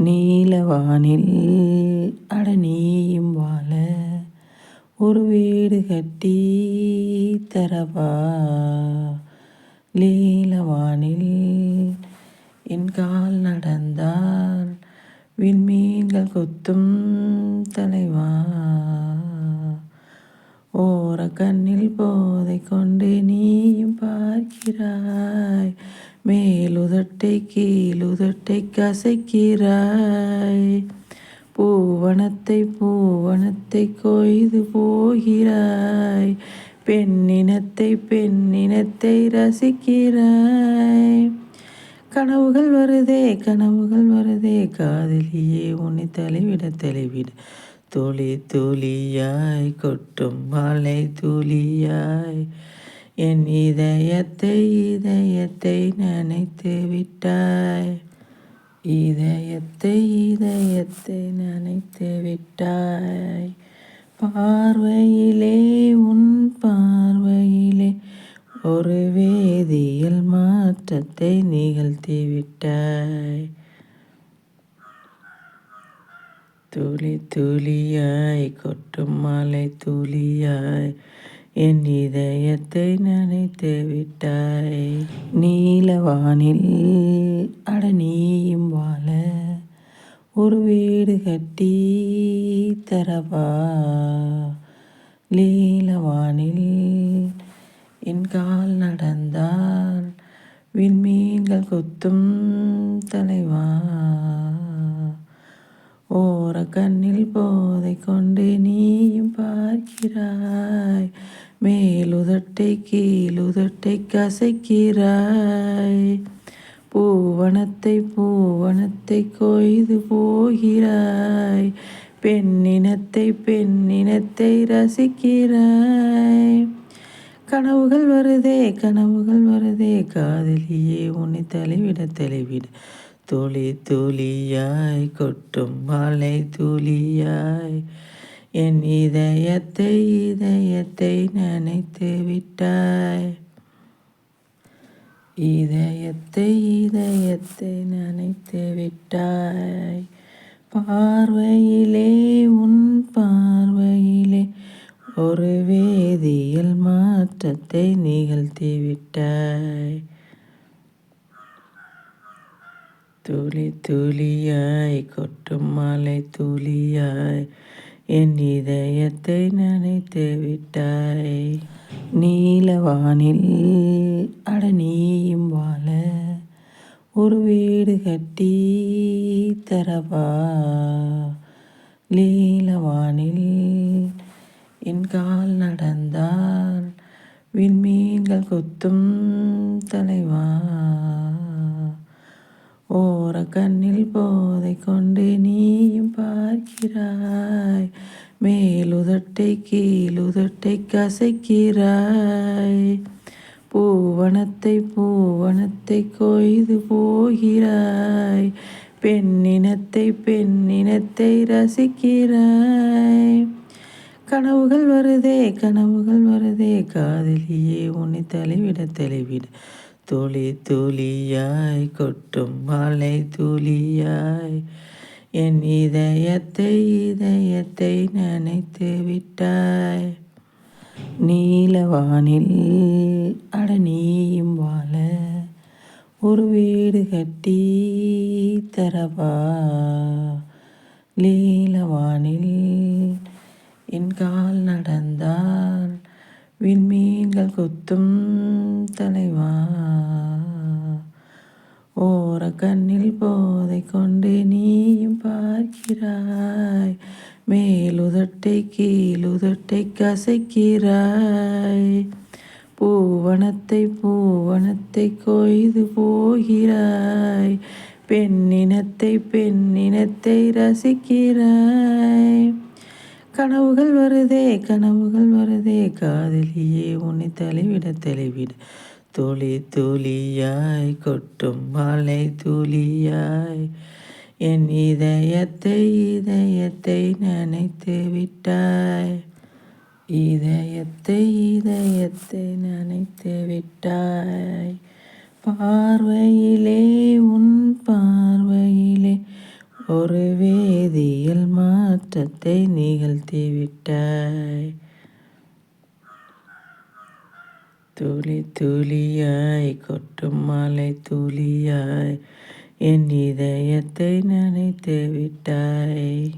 நீலவானில் நீயும் வாழ ஒரு வீடு கட்டி தரவா. நீலவானில் என் கால் நடந்தால் விண்மீன்கள் கொத்தும் தலைவா. ஓர கண்ணில் போதை கொண்டு நீயும் பார்க்கிறாய், மேலுதட்டை கீழுதட்டை கசைக்கிறாய். பூவனத்தை கொய்து போகிறாய், பெண்ணினத்தை ரசிக்கிறாய். கனவுகள் வருதே காதலியே உன்னை தலைவிட துளி துளியாய் கொட்டும் மழை துளியாய் என் இதயத்தை நனைத்து விட்டாய். இதயத்தை நனைத்து விட்டாய். பார்வையிலே உன் பார்வையிலே ஒரு வேதியியல் மாற்றத்தை நிகழ்த்தி விட்டாய். துளி துளியாய் கொட்டும் மழை துளியாய் என் இதயத்தை நனைத்து விட்டாய். நீலவானில் நீயும் வாழ ஒரு வீடு கட்டி தரவா. நீலவானில் என் கால் நடந்தால் விண்மீன்கள் கொத்தும் தலைவா. ஓர கண்ணில் போதை கொண்டு நீயும் பார்க்கிறாய், மேலுதட்டை கீழுதட்டை கசைக்கிறாய். பூவனத்தை கொய்து போகிறாய், பெண்ணினத்தை ரசிக்கிறாய். கனவுகள் வருதே காதலியே உன்னை தலைவிட துளி துளியாய் கொட்டும் மழை துளியாய் என் இதயத்தை நனைத்து விட்டாய். இதயத்தை நனைத்து விட்டாய். பார்வையிலே உன் பார்வையிலே ஒரு வேதியியல் மாற்றத்தை நிகழ்த்தி விட்டாய். துளி துளியாய் கொட்டும் மழை துளியாய் என் இதயத்தை நனைத்து விட்டாய். நீலவானில் நீயும் வாழ ஒரு வீடு கட்டி தரவா. நீலவானில் என் கால் நடந்தால் விண்மீன்கள் கொத்தும் தலைவா. ஓர கண்ணில் போதை கொண்டு நீயும் பார்க்கிறாய், மேலுதட்டை கீழுதட்டை கசைக்கிறாய். பூவனத்தை கொய்து போகிறாய், பெண்ணினத்தை ரசிக்கிறாய். கனவுகள் வருதே காதலியே உன்னை தலைவிட துளி துளியாய் கொட்டும் மழை துளியாய் என் இதயத்தை நனைத்து விட்டாய். நீலவானில் நீயும் வாழ ஒரு வீடு கட்டி தரவா. நீலவானில் என் கால் நடந்தால் விண்மீன்கள் கொத்தும் தலைவா. ஓர கண்ணில் போதை கொண்டு நீயும் பார்க்கிறாய், மேலுதட்டை கீழுதட்டை கசைக்கிறாய். பூவனத்தை கொய்து போகிறாய், பெண்ணினத்தை ரசிக்கிறாய். கனவுகள் வருதே காதலியே உன்னை தலைவிட துளி துளியாய் கொட்டும் மழை துளியாய் என் இதயத்தை நனைத்து விட்டாய். இதயத்தை நனைத்து விட்டாய். பார்வையிலே உன் பார்வையிலே ஒரு வேதியியல் மாற்றத்தை நிகழ்த்தி விட்டாய். துளி துளியாய் கொட்டும் மழை துளியாய் என் இதயத்தை நனைத்து விட்டாய்.